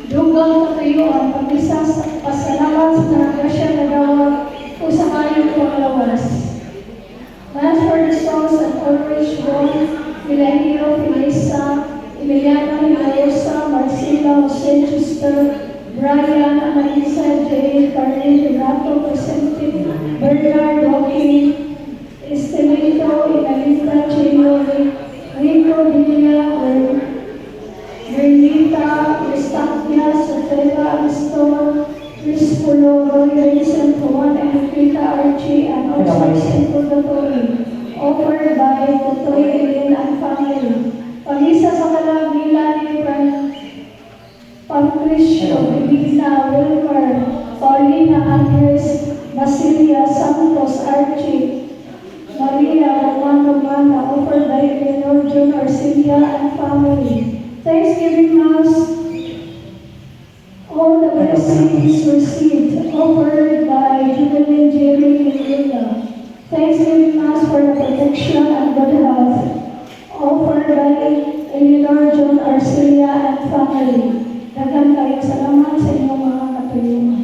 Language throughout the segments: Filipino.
Dugang katuyuan, pag-isa sa pasalamat sa grasya na gawag o sa kayong panglawas. Mass for the souls at Ulrich Wong, Milagro Filesa, Emiliano Hilayosa, Marcela Jose Chuster, Brian Analisa J. Carly Renato Presente, Bernard Walking, Estelito Inalita Chino, Rico Villa, Bernita Estacnia, Sotela Astor, Chris Pulo, Roy Rayson, Juan Enriqueta Archie, and also Sento Totoy, offered by Totoy Ellen and family. Pag-isa sa kalabila ni Patricio, Divina, Wilmer, Paulina Andres, Basilia Santos, Archie, Maria Romano Mana, offered by Eleanor John Arcilia and family. Thanksgiving Mass, all the blessings received, offered by Jubilee Jerry and Linda. Thanksgiving Mass for the protection and good health, offered by Eleanor John Arcilia and family. Daghang kayong salamat sa inyong mga katuyuan.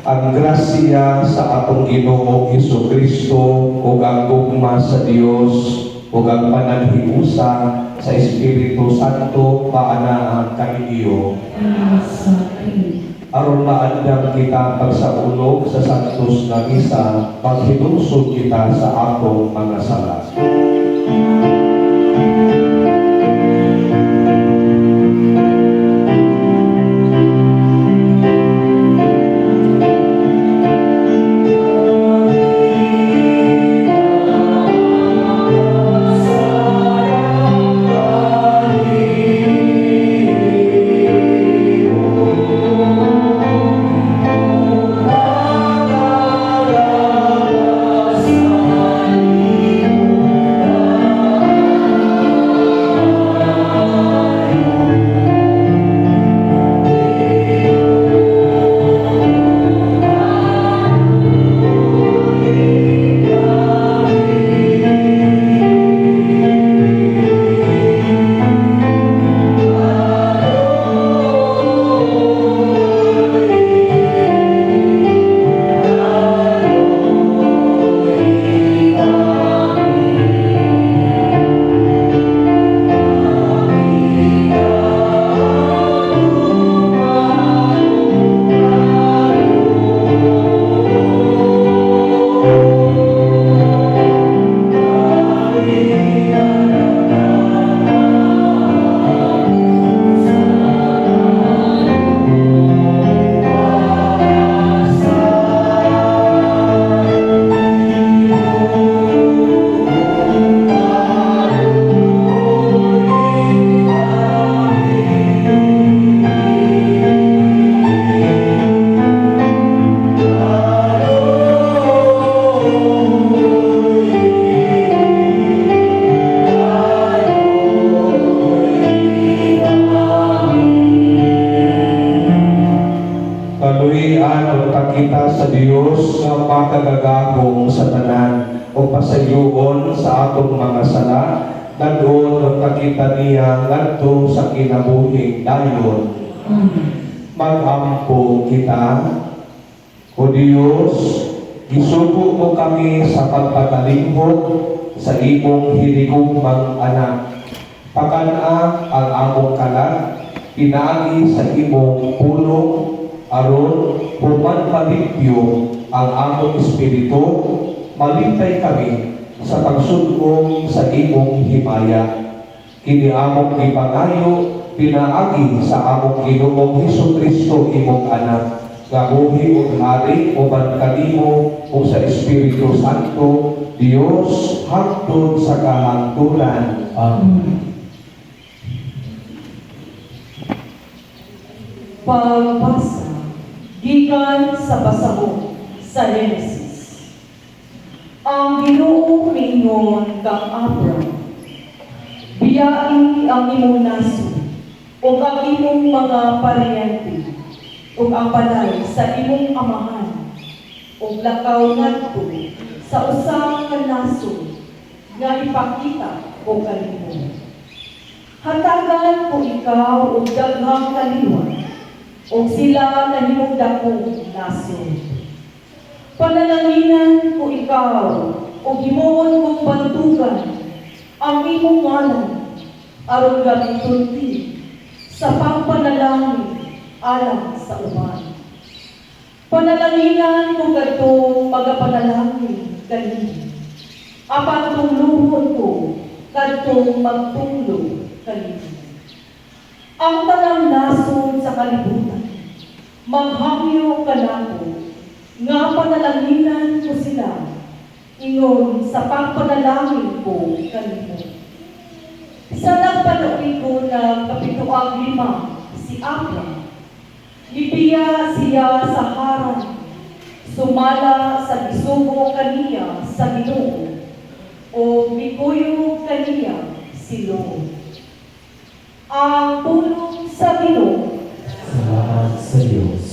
Ang grasya sa atong Ginoo Hesukristo ug ang gugma sa Dios ug ang panaghiusa sa Espiritu Santo paanaan kaniyo. Aron maandam kita pagsaulog sa santos nga misa, paghinungsod kita sa atong mga sala. Kita sa Dios nga makagagahong sa tanan o pasayuon sa atong mga sala, nagdoon ang kita niya ngadto sa kinabuhing dayon. Mag-ampo kita, O Dios, gisugo mo kami sa pagpatalinghod sa imong hinigugmang anak. Pakana ang among kalat, pinaagi sa imong pulong, aron pumanpalipyo ang among espiritu, malipay kami sa pagsugong sa imong himaya. Kini among ipangayo, pinaagi sa among Ginoong Hesukristo imong anak, nga buhi ug hari uban kanimo ug sa Espiritu Santo, Dios hangtod sa kahangturan. Amen. Pagbasa gikan sa pasahog sa Genesis. Ang Ginoo mingon kang Abraham, biyain ang imong naso ug ang imong mga paryente ug ang balay sa imong amahan ug lakaw ngadto sa usa ka naso nga ipakita ko kanimo. Hatagan ko ikaw og daghang kaliwat ug sila nahimong dakong nasod. Panalangin ko ikaw ug himuon kong bantugan ang imong ngalan aron gamiton ti sa pagpanalangin alang sa uban. Panalanginan ko kadtong magapanalangin kanimo. Apan tungluhon ko kadtong magtunglo kanimo. Ang tanang nasod sa kalibutan, maghangyo kanako, nga panalanginan ko sila, ingon sa pagpanalangin ko kanimo. Sa nagpanuwi ko ng 7 si Abraham, lipiya siya sa haran, sumala sa gisugo kaniya sa Ginoo, o mikuyo kaniya si Lord. Ang tulong sa Ginoo. Salamat sa Diyos.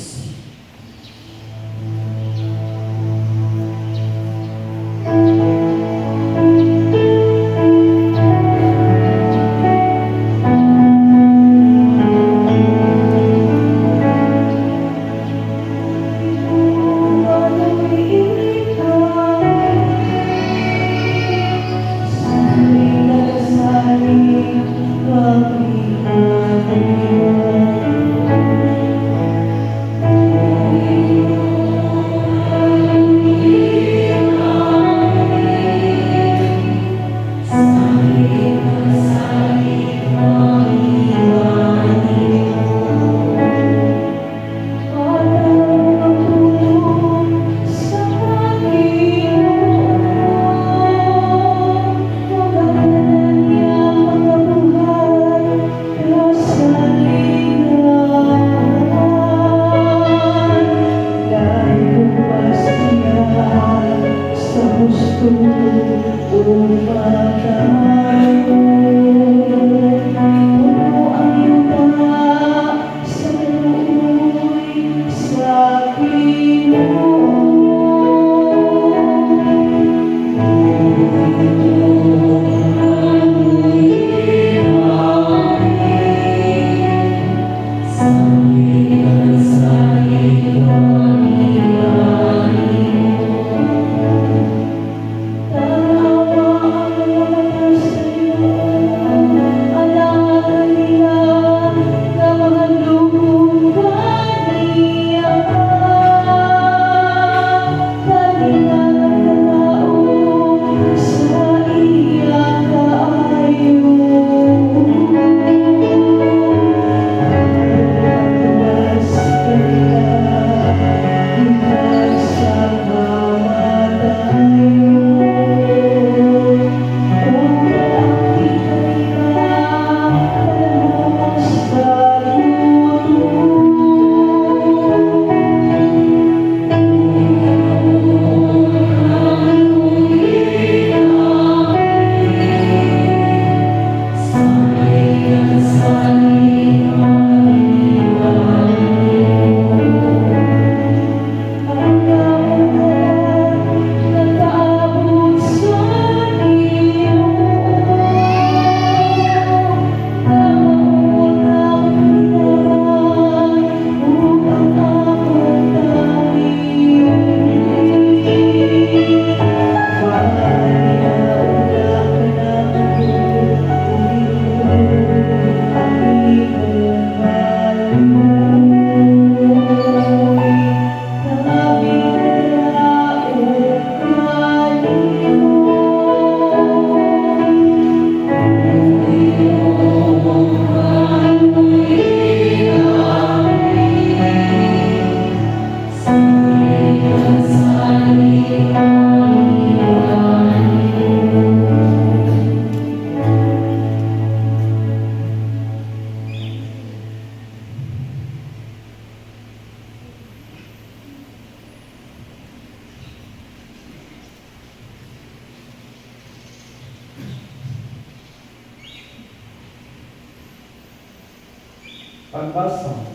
Pagbasa,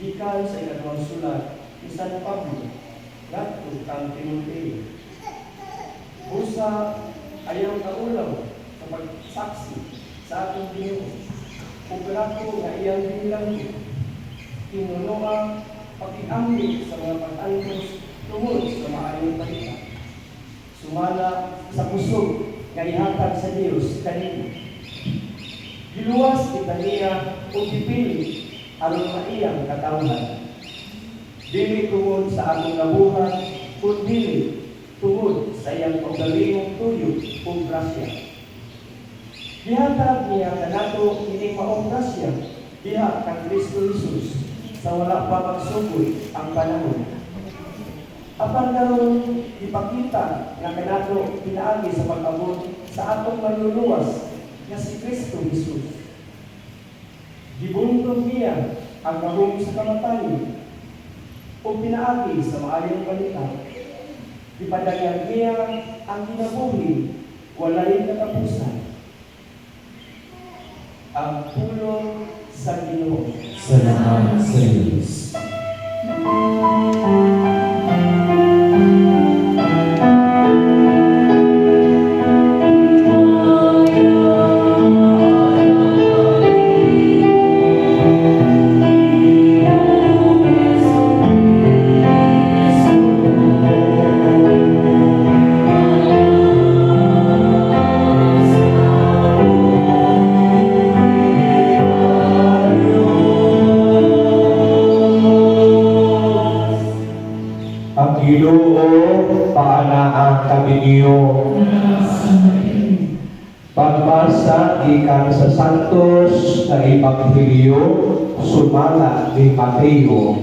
gikan sa ikalawang sulat ni San Pablo, ngadto kang Timoteo. Busa ayaw kaulaw sa pagsaksi sa atong Ginoo. Ug grato nga iyang bilang tinuloa pag-iambi sa mga pag-antos tungod sa maayong balita. Sumala sa kusog nga ihatag sa Dios kanino. Giluwas kita niya o gipili aron maiyang katawhan. Dili tungod sa atong nabuhat, kundi tungod sa iyang paggalingong tuyo o grasya. Gihatag niya kanato ining maong grasya diha kang Kristo Jesus sa wala pa magsugoy ang panahon. Apan karon ipakita nga kanato pinaagi sa pag-abot sa atong manluluwas nga si Kristo Jesus. Gibuntong niya ang mahong sa kamatayon o pinaagi sa maayong balita. Ipadagyan niya ang kinabuhi, walay katapusan. Ang pulong sa Ginoo. Salamat sa Diyos. Ginoo, paanaan kami niyo. Pagbasa ikan sa Santos na Ebanghelyo, sumala ni Mateo.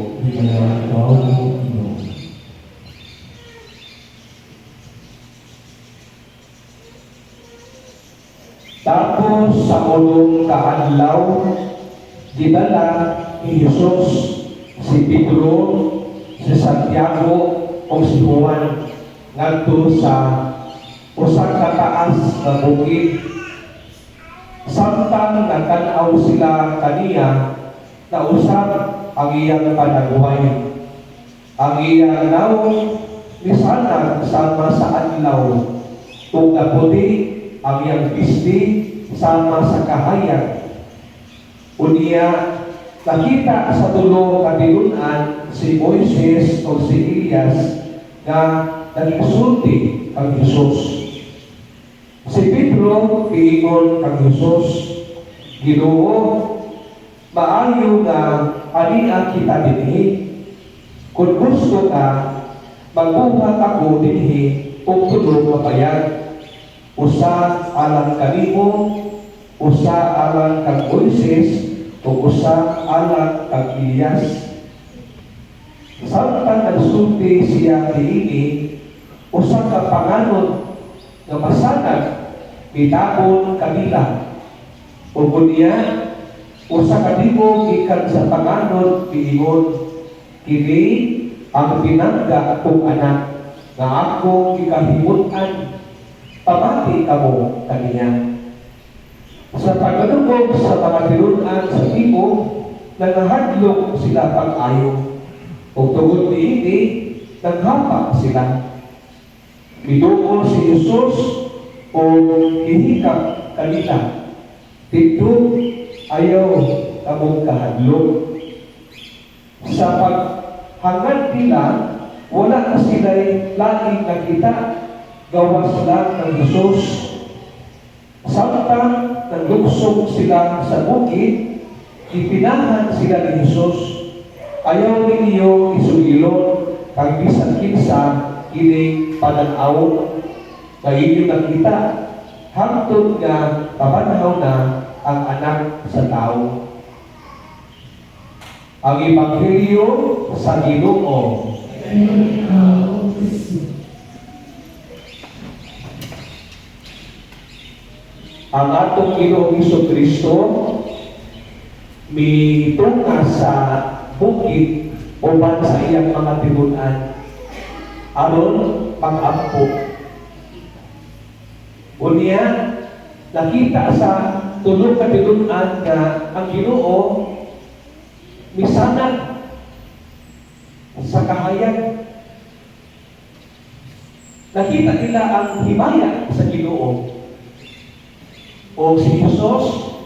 Tapos sa ulong kaadlaw, gidala ni Jesus si Pedro, si Santiago, o si Juan ngadto sa usa ka taas nga bukid. Samtang nagtan-aw sila kaniya, nausap ang iyang panaghuway. Ang iyang lawong misanag sama sa adlaw, ug napudi ang iyang pisti sama sa kahayag. Unya, nakita sa tulo ka tinud-an si Moises o si Elias nga nagsulti kang Hesus. Si Pedro giingon kang Hesus, Ginoo, maayo nga ania kita dinhi. Kung gusto ka, magbuhat ako dinhi o tulo nga bayag. Usa alang kanimo, usa alang kang Moises, o usa alang kang Elias. Samtang nagsulti siya niini, usa ka panganod nga masanag bitabon kanila. O kunya, usa ka libo gikan sa panganod biingon, kini ang pinangga kong anak nga ako gikahimutan, pamati kamo kaniya. Sa pagdugog sa mga tinud-an sa tibo, nangahadlok sila pag-ayo. O tungod niini, naghapa sila. Miduol si Jesus o hihikap kanila. Dito ayaw kamong kahadlok. Sa paghangad nila, wala na sila'y laging nakita, gawas lang ng Jesus. Samtang naglugsong sila sa bukid, ipinahan sila ni Jesus. Ayaw ninyo isugilon kang bisan kinsa ining pananawon nga inyo nakita, hangtod nga pamanhaw na ang anak sa tao. Ang Ebanghelyo sa Ginoo. Ang atong Ginoong Jesucristo mitunga sa bukid uban sa iyang mga tinud-an aron pag-ampo. Unya, nakita sa tulo ka tinud-an nga ang Ginoo misanag sa kahayag. Nakita nila ang himaya sa Ginoo. O si Jesus,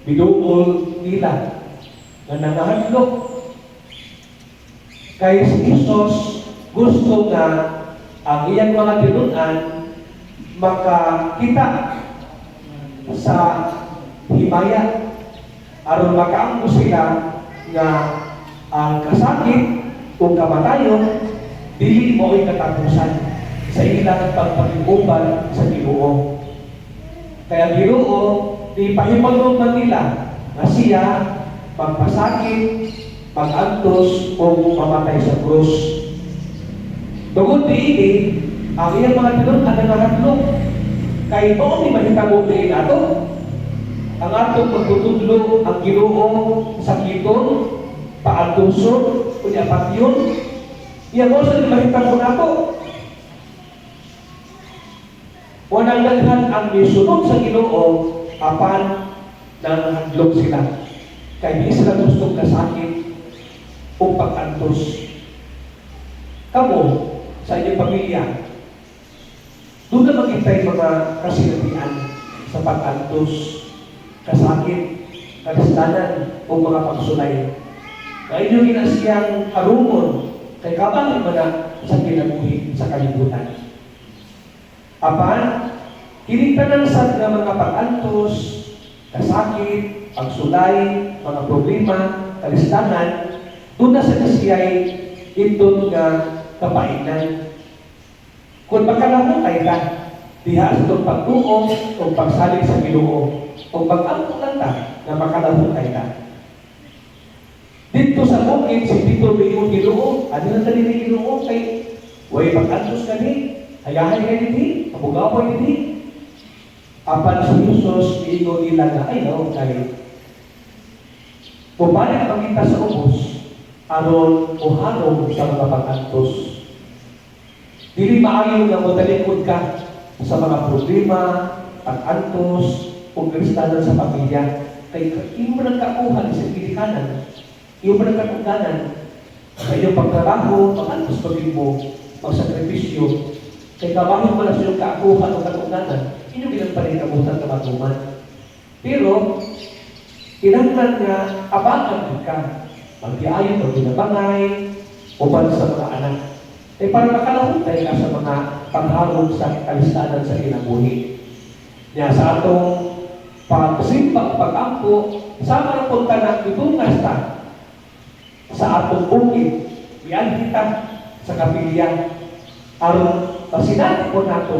biduol nila na nangahadlok. Kaya si Jesus gusto nga ang iyang mga tinud-an makakita sa himaya aron makaangko sila nga ang kasakit o kamatayon dili mo'y katapusan sa ilang pagpag-uban sa Ginoo. Kaya Ginoo, di pahimagod man nila na siya magpasakit, mag-antos o mamatay sa krus. Tungod diini, ang iyang mga tinud-an na nangatlong kay noon ni mahitabo din ato ang atong pagtutudlo ang Ginoo sa kiton, paantuson, kunya patyon. Iya mo sa mahitabo nato. Unang daghan ang misunod sa Ginoo apan nanghadlok sila. Kaya di sila gustong kasakit o pag-antos. Kamo, sa inyong pamilya, doon na maghintay mga kasinatian sa pag-antos, kasakit, kalistanan o mga pagsulay. Kaya inyo ginasiyang harungon kay kabang ba na sa kinabuhi sa kalibutan. Apan, kinitanan sa mga pag-antos, kasakit, pagsulay, mga problema, kalistanan, doon na sa kasiyay indot nga kapainan. Kung makalahutay ka, diha sa itong pagtuo o pagsalig sa Ginoo o pag-ampo lang ta na makalahutay ka. Dito sa bukid, si Tito Bingong Ginoo, ano na tali ni Ginoo kay way pag-antos ka ni, hayahay ka ni, kabugaway ni. Apan sa Jesus, iingon nila na ayaw kay pumalik pagkita sa ubos, aron o hanong sa mga pag-antos. Dili maayo nga matalikod ka sa mga problema, pag-antos, o kristanan sa pamilya. Kay iyo mo nagkakuhan sa pinikanan, iyo mo nagkatungganan, sa iyong pagtrabaho, magantos pagin mo, magsakripisyo, kay kabahin mo na sa iyong kaakuhan o katuganan, inyong ginagpanikabutan ka matuman. Pero, kinahanglan nga abangan ka, magdiayon o binabangay, uban sa mga anak. Para makalahutay ka sa mga pagharong sa kalistanan sa kinabuhi. Niya sa atong pagsimpak, pag-ampo, sama na punta na itungas ta sa atong bukid, iyan kita sa kapilya. Aron pasinati po nato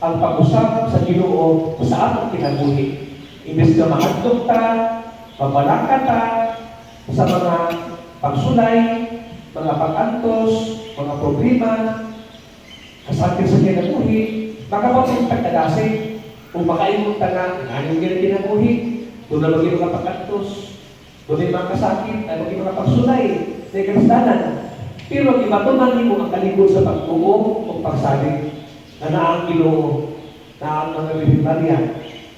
ang pag-usap sa Ginoo sa atong kinabuhi. Imbes na mahadlok ta, mabalaka ta sa mga pagsulay, mga pag-antos, mga problema, kasakit sa kinabuhi, makapatong pagkadasig, kung makaimong taga, anong kinabuhi, doon na maging mga pag-antos, doon ay mga kasakit, ay maging mga pagsulay, sa ikalistanan. Pero ibatunan mo ang kaligod sa pagtuo o pagsalig, na naang Ginoo, na ang mga Biblia,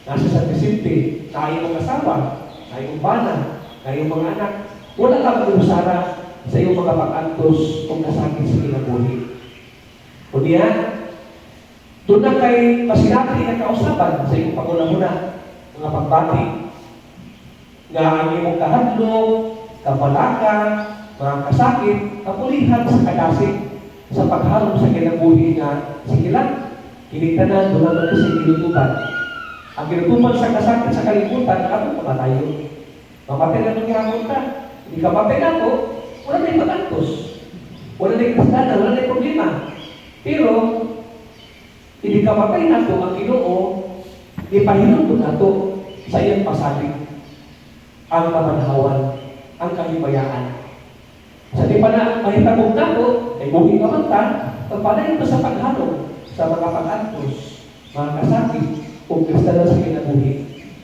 nasa San Vicente, na iyong asawa, na iyong bana, na iyong mga anak, wala kang mag-usara sa iyong mga pag-antos o kasakit sa kinabuhi. O niya, doon na kay pasinati na kausapan sa iyong panguna-una, mga pagbati, nga ang iyong kahadlong, kabalaka, mga kasakit, kapulihan sa kadasig, sa pagharong sa kinabuhi nga sigilan, kinitanan, doon na sa ginutuban. Ang ginutuban sa kasakit sa kalimutan, ako pamatayo. Mamatay na itong gihapon ka. Hindi ka matay na ako, wala na yung pag-antos. Wala na yung kasdana, wala na yung problema. Pero, hindi ka matay na ito, ang Ginoo, ipahinunod na ito sa iyong pasalig. Ang kamanhawan, ang kahibayaan. Sa di pa na mahitabog na ito, ay buhi ka man ta, pagpanayin ito sa paghalong, sa mga pag-antos, mga kasakit, kung kristala sa kinabuhi.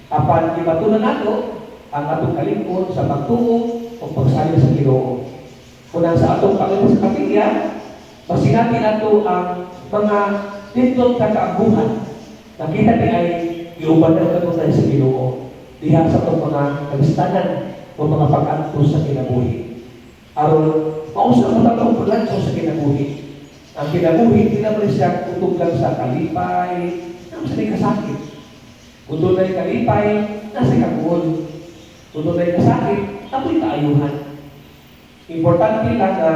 Apan, ibatunan na ito, ang atong kalingkod sa pagtuo o pagsalig sa Ginoo. Kung sa atong pagkakas sa kapilya, masinati nato ang mga tindot na kaabuhan. Nakita ni ay iuban ng katunay sa Ginoo. Diha sa itong mga kalistanan o mga pag-antos sa kinabuhi. Aron, mausap mo itong pag-antos sa kinabuhi. Ang kinabuhi, hindi naman siya utog lang sa kalipay, nasa may kasakit. Kung doon ay kalipay, nasa kaguol. Kung doon ay kasakit, ako'y kaayuhan. Importante lang na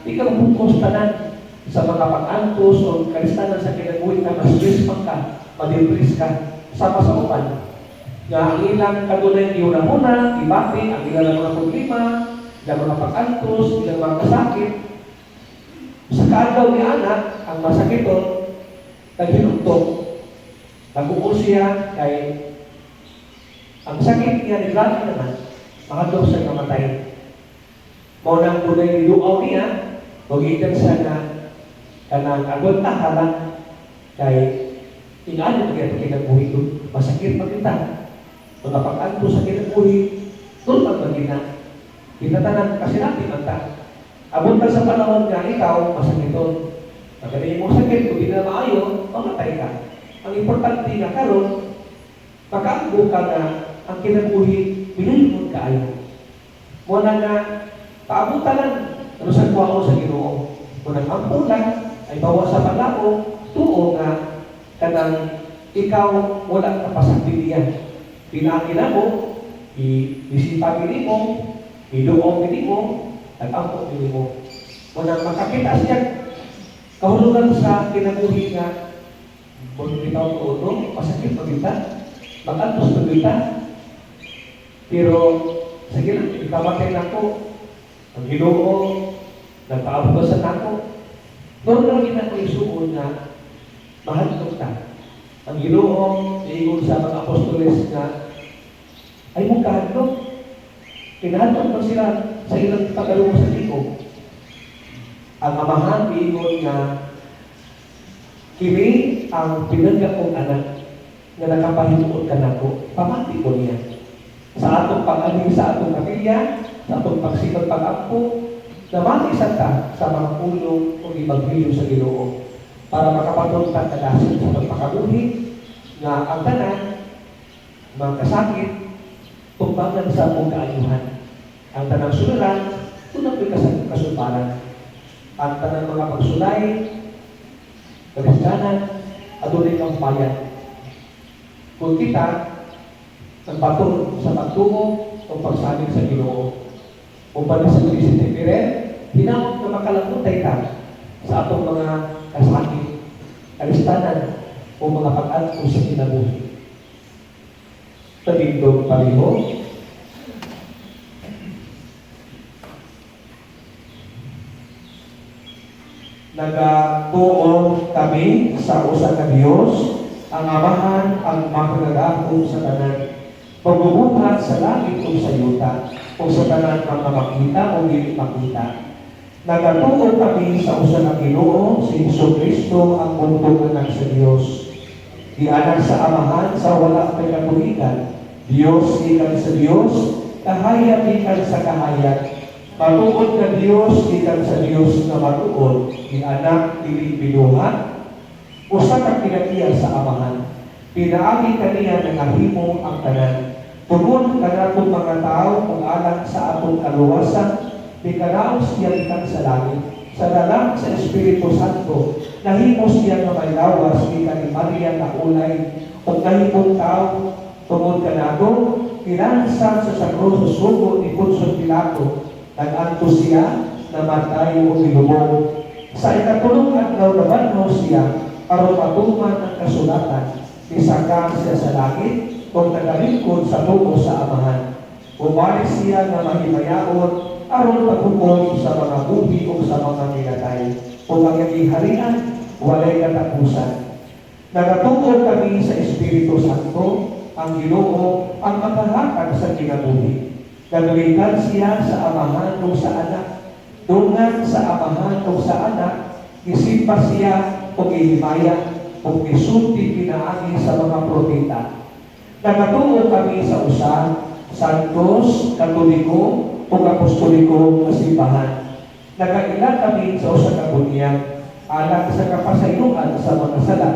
di ka mabukos tanan sa mga pag-antos o kalistanan sa kinabuhi na mas-stress ka, madipris ka, sama sa upan. Nga ang ilang katunay iuna-una, ibati, ang ilang mga problema, ilang mga pag-antos, ilang mga kasakit. Sa kaagaw ni anak, ang masakiton, naghinugtog. Nag-uul siya kay ang sakit niya ni Grabe naman, makadok siya namatay. Mao nang tunay niluaw niya, magitan siya na kanang agot tahalan kay inaano kaya kinabuhi ko, masakit magkita. Mga pag-anto sa kinabuhi, doon magmagina. Pinatanan kasi natin ang ta. Abot ka sa panahon nga ikaw, masakiton. Pagkali mo sakit, kung di na maayo, mamatay ka. Ang importante na karon, pag-ambo ka na ang kinabuhi, binulunod ka ayo. Muna na, paabutan lang, ano sa kuha ko sa Ginoo. Kung nag-ampo lang, ay bawa sa panao, tuo nga, kanang ikaw wala ka pasagpilihan. Pinangin mo, isipagin mo, iluong mo, nag-ampo mo. Kung makakita siya, kahulugan sa kinabuhi nga, kung ikaw tuto, masakit magkita, mag-antos magkita. Pero, sige lang, ikamatay na ako, ang Ginoo, nagpaabugasan na ako. Doon lang ina ko isuon na mahal ka. Ang Ginoo, iingon sa mga apostoles na ay mong kahadlok. Kinahadlok pa sila sa ilang pagkalungo sa tiko. Ang amahan, iingon na kini ang pinagga kong anak na nakapahinuod ka na ko, pamati ko niya. Sa atong pag-aling sa atong kapilya, sa atong pagsikot pag-ampo, na matisan ka sa mga pulong o ibagbilyo sa Ginoo para makapatuntan ka dasin sa pagpakabuhi na ang tanan, mga kasakit, tumbangan sa mong kaayuhan. Ang tanang suluran, Sunod may kasulpanan. Ang tanang mga pagsulay, Kristiyanan, adunay kang bayan. Kung kita, nagpatong sa pagtungo o pagsalig sa Ginoo. Kung pa sa Kristi Piren, hinamot na makalangutay ka sa atong mga kasakit, kalistanan, o mga pag-alto sa kinabuhi. Tabindog paliho, nagatuon kami sa usa ka Dios, ang Amahan, ang makanagakong sa tanan, pagbubuhat sa langit o sa yuta, o sa tanan ng makita o dili makita. Nagatuon kami sa usa ka Ginoo, si Jesucristo, ang buntong anak sa Dios. Anak sa Amahan sa wala kay katuigan, Dios ikan sa Dios, kahayag ikan sa kahayag. Matuod ka Dios, ikan sa Dios na matuod, anak dili binuhat, usa ka kinatiya sa Amahan. Pinaagi kaniya ng ahimo ang tanan. Tungod kanatong mga tao kung alang sa atong kaluwasan, di kanaos siya ikan sa langit. Sa dalang sa Espiritu Santo, nahimo siya na may lawas ikan ni Maria na ulay, o nahimong tao, tungod kanato, kinansan sa sakro sa sugo ni Poncio Pilato, nag-anto siya na matay o nilubog. Sa ikatulong adlaw naman mo siya, aron matuman ang kasulatan, isaka siya sa langit, kung nagalingkod sa tubo sa Amahan. Bumalik siya na mahimayaon, aron paghukom sa mga buhi o sa mga minatay. Kung magyagiharian, walay katapusan. Nagatungkol kami sa Espiritu Santo, ang Ginoo, ang makahatag sa kinabuhi. Nagalikan siya sa Amahan o sa anak. Dungan sa Amahan o sa anak, isimpa siya o ihimaya o isulti pinaagi sa mga propeta. Nagatuo kami sa usa, Santos, Katoliko, o Apostoliko na simbahan. Nagailan kami sa usa ka bunyag, alang sa kapasayloan sa mga sala.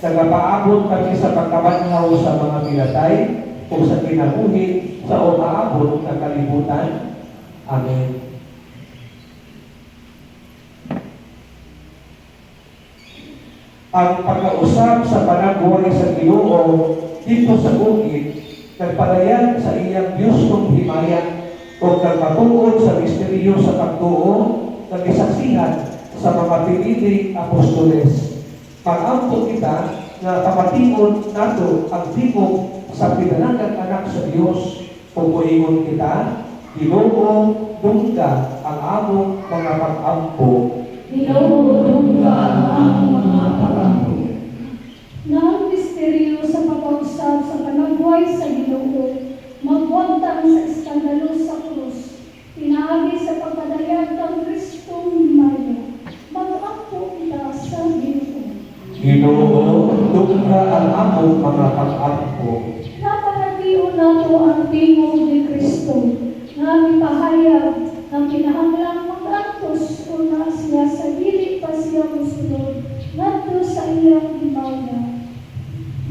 Nagapaabot kami sa pagkabanhaw sa mga pinatay o sa kinabuhi sa umaabot na kalibutan. Amen. Ang pagkausap sa panagbuhay sa Ginoo dito sa bukid, nagpalayan sa iyang Diyos kong himaya o nagpatuod sa misteryo sa pagtuo, nagisaksihan sa mga piniling apostoles. Pag-ampo kita na pamatingon nato ang tipong sa pinananggang anak sa Diyos, kung kuingon kita, Ginoo, dungga ang among mga pag-ampo. Ginoo, ang mga pag-ampo. Na ang misteryo sa pag-usap sa panagbuhay sa Ginoo, magwantang sa iskandalo sa krus, pinaagi sa pagpadayag ng Kristong Maria, mag-ampo kita sa Ginoo. Ginoo, dungga ang among mga pag-ampo. Napanatiyo nato ang tingog ni Kristo, na ipahayag ng kinahanglang mag-antos o na siya sa dili pa siya musunod, ngadto sa iyang himaya.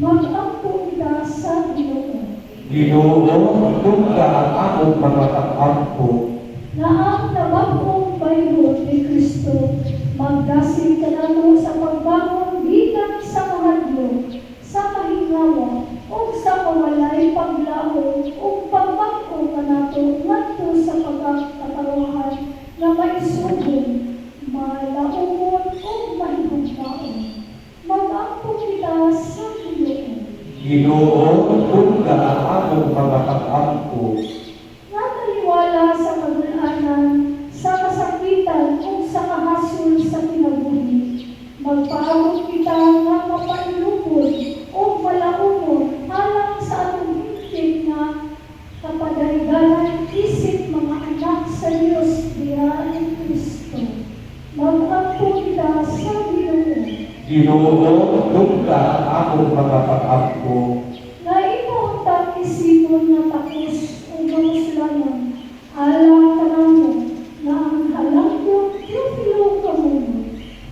Mag-ampo kita sa Ginoo. Ginoo, dungga ang among mga pag-ampo. Na ang nabagong bayro ni Kristo, magdasig ka nato sa pagbangon gikan sa kahadlok, sa kahingawa, o sa kawalay paglaho, o pagbangko ka nato ngadto sa pagkatawahan na maisugod, malaumon o mahigugmaon. Mag-ampo kita sa Ginoo. Ginoo, dungga ang among mga pag-ampo. Nataliwala sa kagulanan, sa kasakitan o sa kahasol sa kinabuhi. Magpaabot kita nga mapanlupod o malaumon alang sa atong hingpit na kapadaydanan isip mga anak sa Diyos diha ni Kristo. Mag-ampo kita sa Ginoo. Ginoo, dungga ang among mga pag-ampo. Na imo ang isipon na takos o mamuslanan, alang kanamo na ang halangkot profilo kamuno.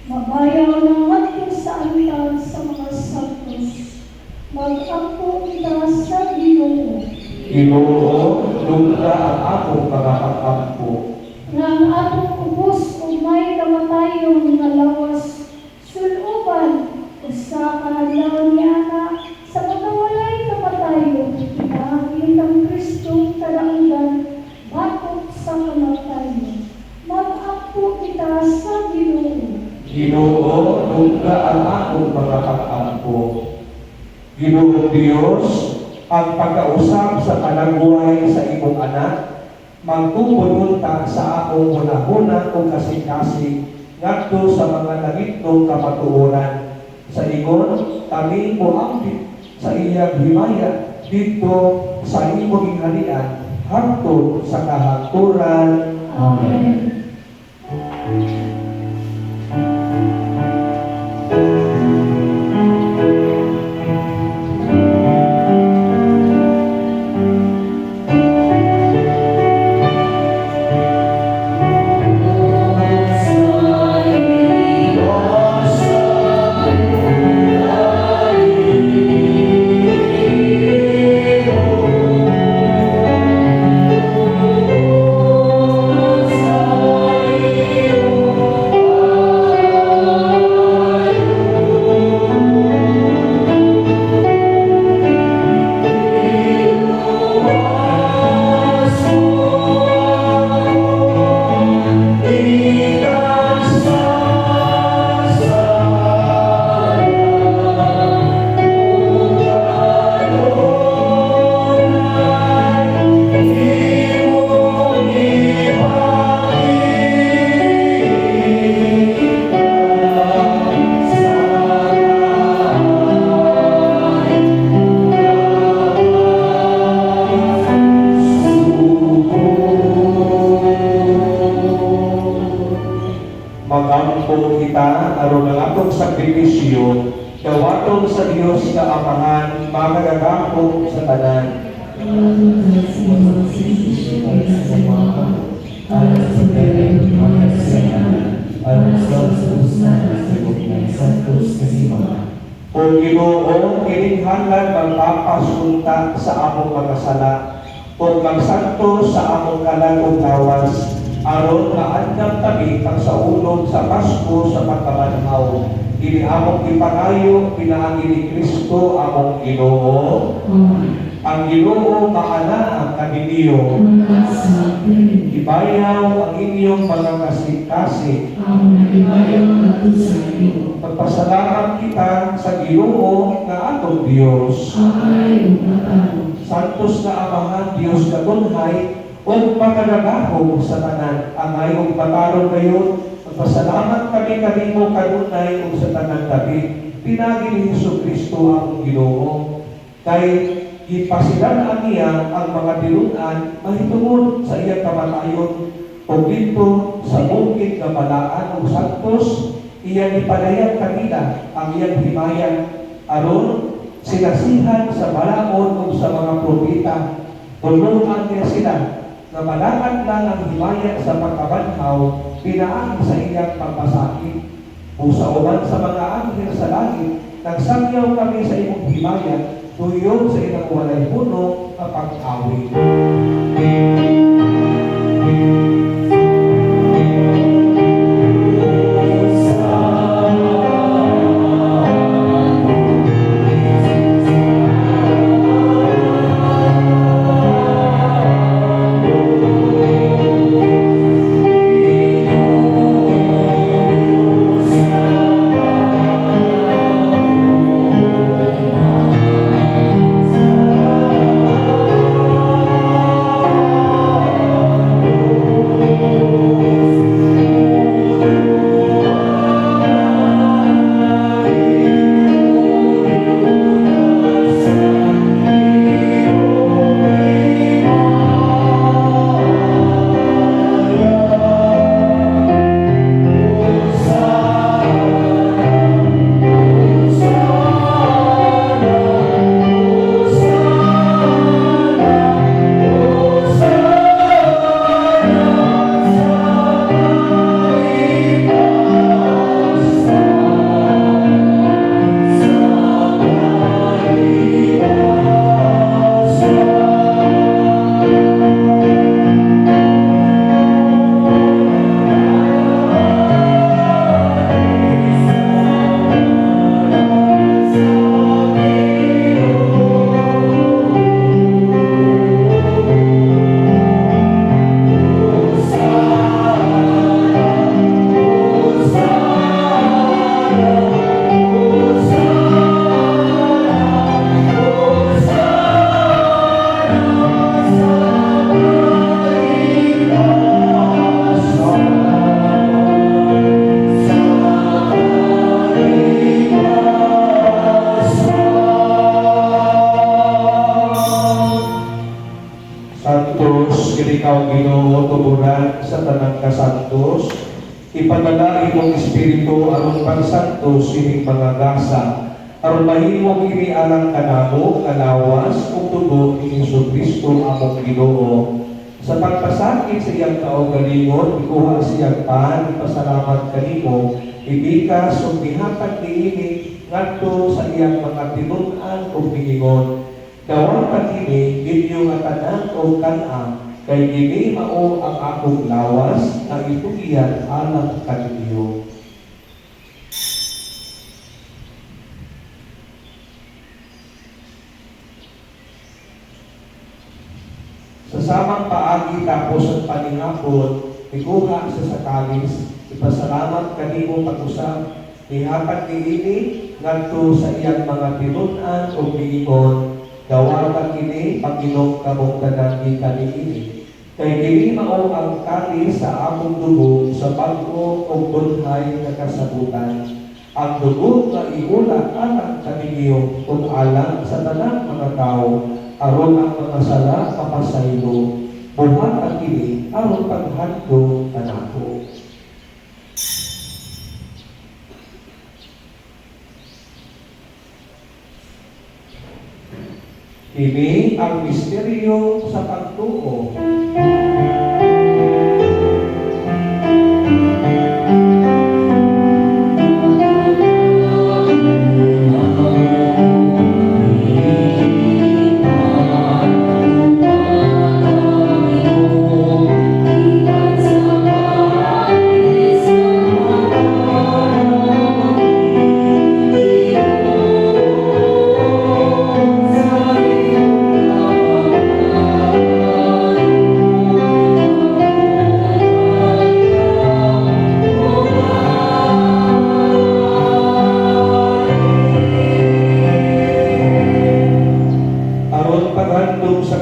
Mabayaw ng matyo sa altar sa mga santos. Mag-ampo kita sa Ginoo. Ginoo, dungga ang among mga pag-ampo. nga ang atong ubos ug may kamatayon nga lawas suluban usa ka adlaw niya sa mga walay kamatayon pinahangin ng Kristo kadaugan batok sa kamatayon mag-ampo kita sa Ginoo. Ginoo, tungga ang akong mga pag-ampo. Ginoo Dios, ang pagkausap sa panagbuhay sa imong anak, magpupunta sa akong hunahuna o kasing-kasing ngadto sa mga nagitong kapatuoran. Sa ingon, kami mo ambit sa iyang himaya dito sa imong inghalian hangtod sa kahagturan. Amen. Magampo kita aron ang atong sakripisyo dawaton sa Dios nga Amahan magagakop sa tanan. O Ginoo, kininghalan magpapasunta sa among mga sala o magsanto sa among kalan ug lawas aron maandam kami kang sa ulog sa Pasko sa pagkabanhaw. Dili among ipanayo pinaagi ni Kristo among Ginoo. Ang Ginoo maanaa kaninyo. Ibayaw ang inyong mga kasing-kasing. Pagpasalamat kita sa Ginoo nga atong Dios. Santos na Amahan Dios kagunhay o pagkagagahog sa tanan, angay o pataron kayo, magpasalamat kami kanimo kanunay o sa tanan kami, pinagi ni Jesucristo ang Ginoo. Kay ipasilan niya ang mga dilunan mahitungod sa iyang kamatayon o dito sa bukid nga balaan o santos, iyang ipadayag kanila ang iyang himaya aron sinasihan sa balaod o sa mga propeta. Tulungan niya sila na malakan lang ang himaya sa pagkabanhaw, pinaagi sa iyang pagpasakit. Usauman sa mga anghel sa langit, nagsangyaw kami sa iyong himaya, tuyong sa ilang walay puno na pag-awit. Ikaw, Ginoo, tuburan sa tanang kasantos, ipadala imong Espiritu aron pagsantos sining mga gasa, aron mahimong inialang kanamo nga lawas ug dugo ni Jesu-Kristo among Ginoo. Sa pagpasakit sa iyang kaugalingon, ikuha siyang pan, ipasalamat kanimo, ibikas ug gihatag niini ngadto sa iyang mga tinun-an ug niingon. Dawat ka kini ninyo nga tanan o kanang, kay kini mao ang akong lawas na itugiyan alang kaninyo. Sa samang paagi tapos ang paningapon, ikuha sa sakalis, ipasalamat kanimo pag-usap, ihatag niini ngadto sa iyang mga tinun-an o niingon. Dawagan kini Panginoon kamong tanan kaniini. Kay kini mao ang kalis sa among dugo sa bag-o ug bunhay nga kasabutan. Ang dugo nga iula alang kaninyo ug alang sa tanang mga tawo aron ang mga sala mapasaylo. Buhat ang kini aron paghadto kanako. Kini ang misteryo sa pagtuo.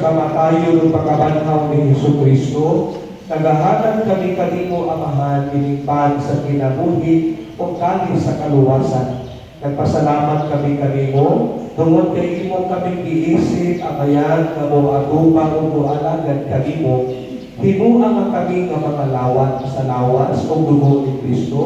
Kamatayon ng pagkabanhaw ni Jesu-Kristo, nagahatag kami kanimo amahan pinigpan sa kinabuhi o kani sa kaluwasan. Nagpasalamat kami kanimo, tungod kay imo kaming giisip amayan nga mo atubang o alagad kanimo. Himuang ang kami nga mga lawan sa lawas o dugo ni Kristo,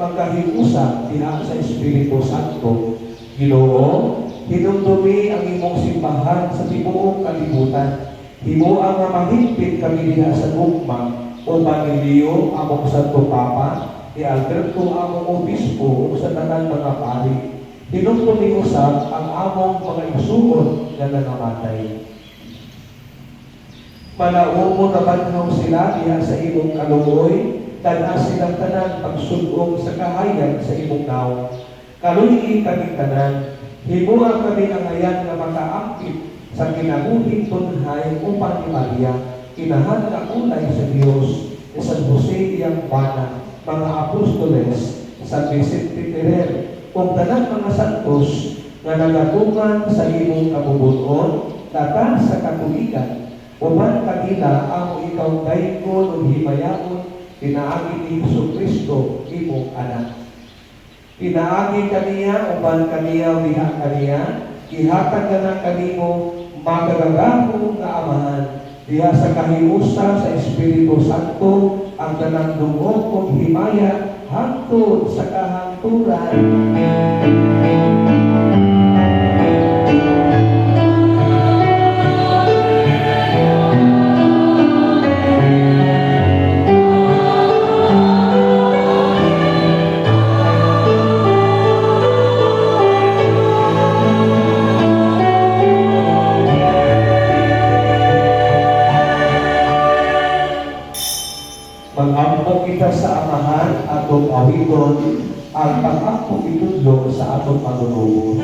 pagkahiusa diha sa Espiritu Santo. Ginoo, hinumdumi ang imong simbahan sa tibuok kalibutan. Himo ang mahigpit kami diha sa gugma o Paniliyo among Santo Papa, ni Alberto among obispo o sa tanan mga pari. Hinumdumi usab ang among mga igsuon nga nangamatay. Malaumo na banhaw sila diha sa imong kaluoy, tana silang tanan pagsugong sa kahayag sa imong naw. Kaluyi kami tanan, himuang kami ang ayan nga makaangkit sa kinabuhing tunhay upang ni Maria, inahan na ulay sa Diyos, ni San Jose iyang bana, mga apostoles, San Vicente Ferrer, kung tanan mga santos na nagatungan sa imong kabubuton, tata sa katuligan, uban kanila ang ikaw daykon o himayaon, pinaagi ni Jesu-Kristo, imong anak. Pinaagi kaniya, uban kaniya, biha kaniya, ihatag ka na kanimo, magagagaho nga amahan, diha sa kahiusa sa Espiritu Santo, ang tanang dungog kong himaya, hangtod sa kahangturan. Mag-ampok kita sa amahan atong awiton ang pag-ampok itudlo sa atong manunubos.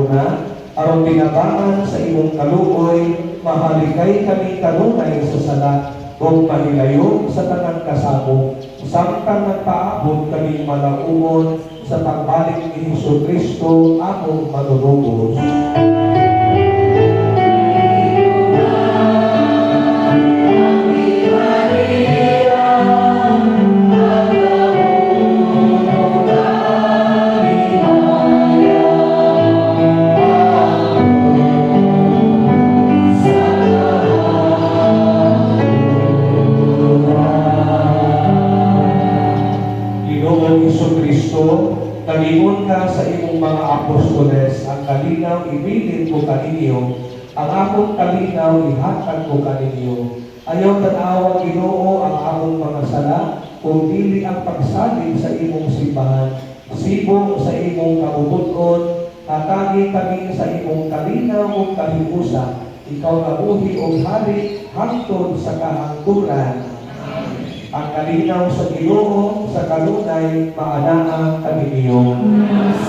una, aron binabangan sa imong kaluoy, mahalikay kami kanunay sa sala, o mahilayo sa tanang kasamo, samtang nagpaabot kami malaumon sa pagbalik ni Jesucristo, among manunubos. Ginoong Jesucristo, nalingon ka sa imong mga apostoles, ang kalinaw ibilin ko kaninyo, ang akong kalinaw ihatag ko kaninyo. Ayaw tanawa, Ginoo, ang akong mga sala, kung dili ang pagsalig sa imong simbahan, sibo sa imong kabubuton, hatagi kami sa imong kalinaw ug kahiusa, ikaw nabuhi og hari hangtod sa kahangturan. Ang kalinaw sa Ginoo sa kanunay maanaa kaninyo.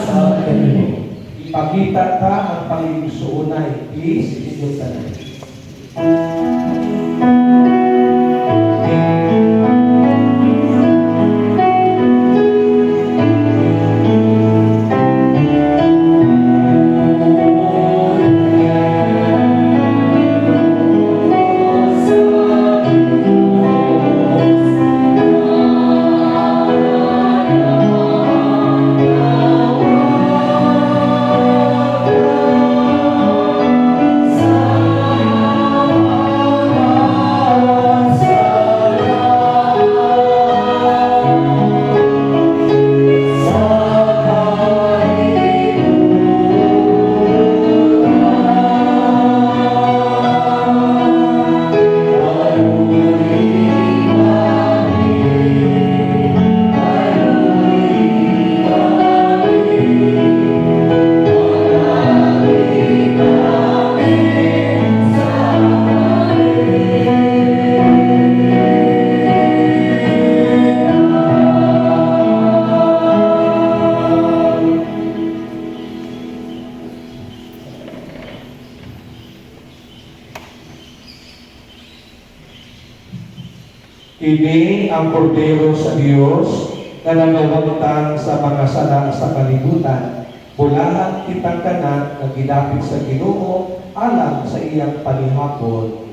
Sa kanino ipakita ka ang pangigsuunay. Please, inyong tanan. Ini ang kordero sa Dios na nagawagtan sa mga sala sa kalibutan. Bulahan kitang kanan na ginapit sa Ginoo alang sa iyang panihapon.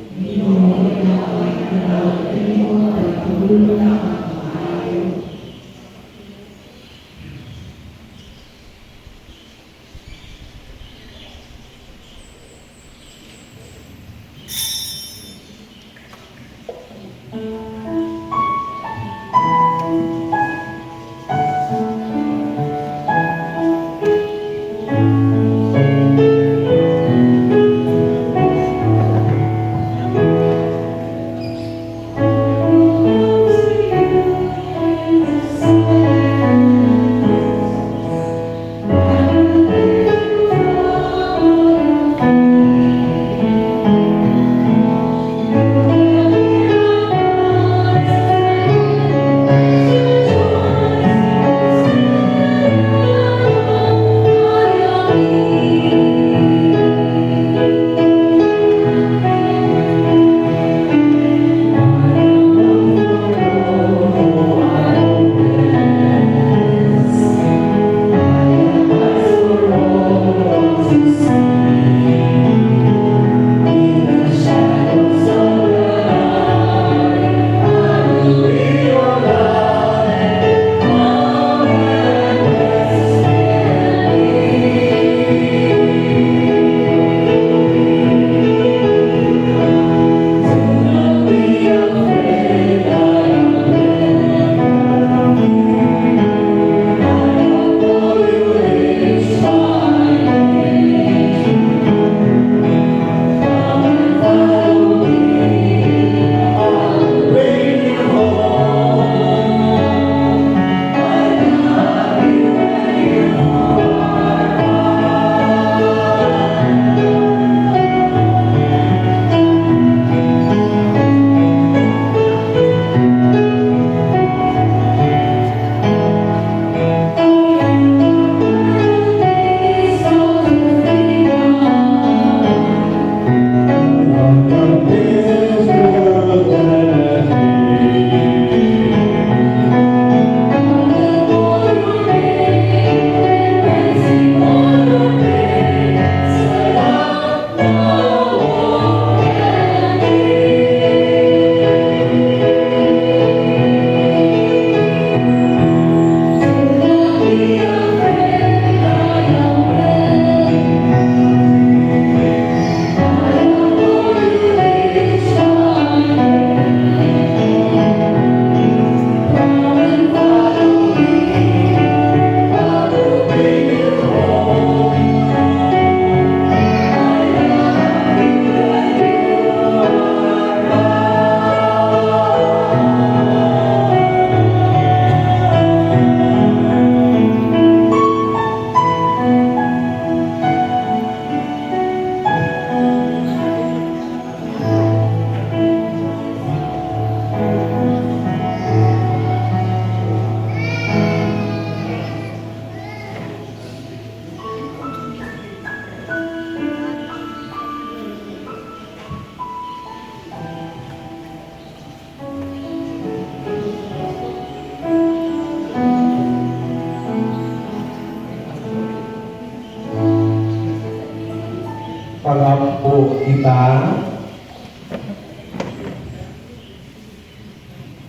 Pagampo kita.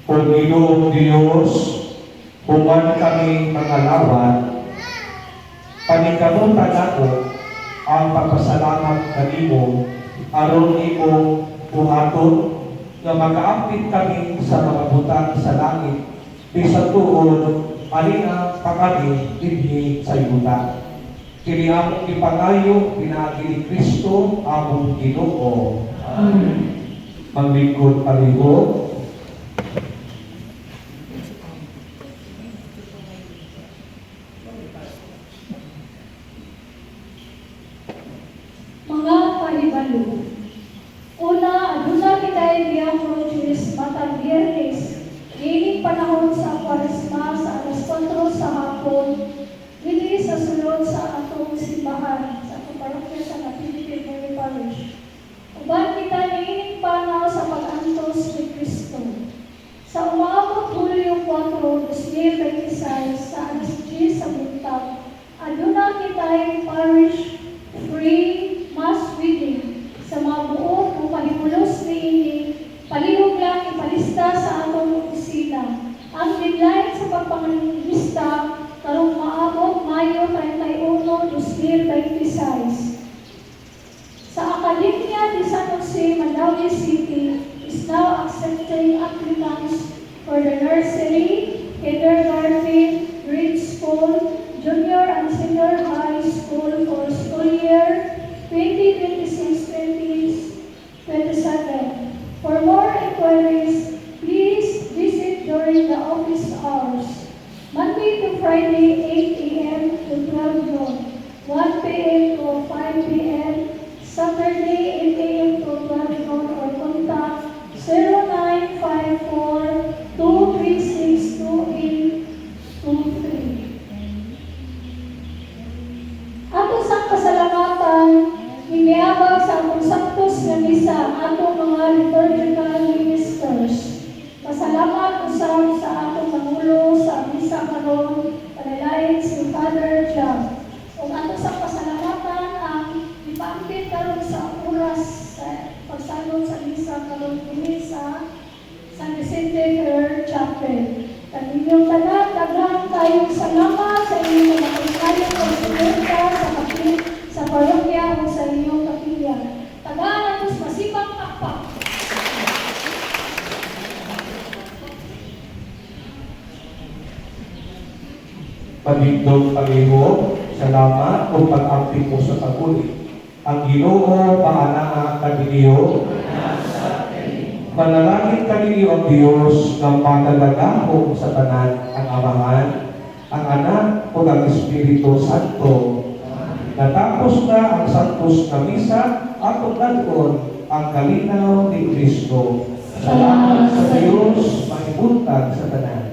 O Ginoong Diyos, human kami mangalawan, panikamutan ako ang pagpasalamat kanimo aron imong buhaton nga mag-aapit kami sa mga butang sa langit bisan tuod ani ang pakani dinhi sa yuta. Kini among ipangayo pinaagi ni Kristo among Ginoo. Maglingkod palihog. Mga kahibalo. Una, aduna kita'y diapproaches matang Biyernes. Ining panahon sa Kwaresma sa alas 4 sa hapon, dili sa sulod sa atong simbahan sa atong parokya sa Nativity Mary Parish. Uban kita niining panaw sa pag-antos ni Kristo. Sa umaabot Hulyo 4, 2026 sa alas 10 sa buntag, aduna kita'y parish free mass reading sa mga buo kung pahimulos niini, palihog lang ipalista sa atong opisina. Ang deadline sa pagpangalista karong maabot Mayo 31, 2026. Sa Akademya de San Jose, Mandaue City is now accepting applicants for the nursery, kindergarten, grade school, junior and senior high school for school year 2026-2027. For more inquiries, please visit during the office hours. Monday to Friday, 8 a.m. to 12 noon, 1 p.m. to 5 p.m., Saturday, 8 a.m. to 12 noon, or contact 0954-236-2823. Ato sa pasalamatan, iniabag sa atong saktos nga misa atong mga liturgical ministers. Pasalamat usab sa atong Pangulo sa misa karon, panalain si Father John. Ug ato sa pasalamatan ang ipaambit karon sa oras sa pagsalud sa misa karon kini sa San Vicente Ferrer Chapel. Kaninyong tanan, daghang kayong salamat sa inyong mga kayong pagsuporta sa kapit sa parokya o sa inyong kapilya. Tagaan natos masipang takpak. Panindog palihog, salamat o pag-amping mo sa paguli. Ang Ginoo paanaa kaninyo. Manalangin kaninyo ang Diyos ng panalagahong sa tanan ang Amahan, ang Anak o ang Espiritu Santo. Natapos na ang santos na misa at ugnaon ang kalinaw ni Kristo. Salamat sa Diyos, maibuntag sa tanan.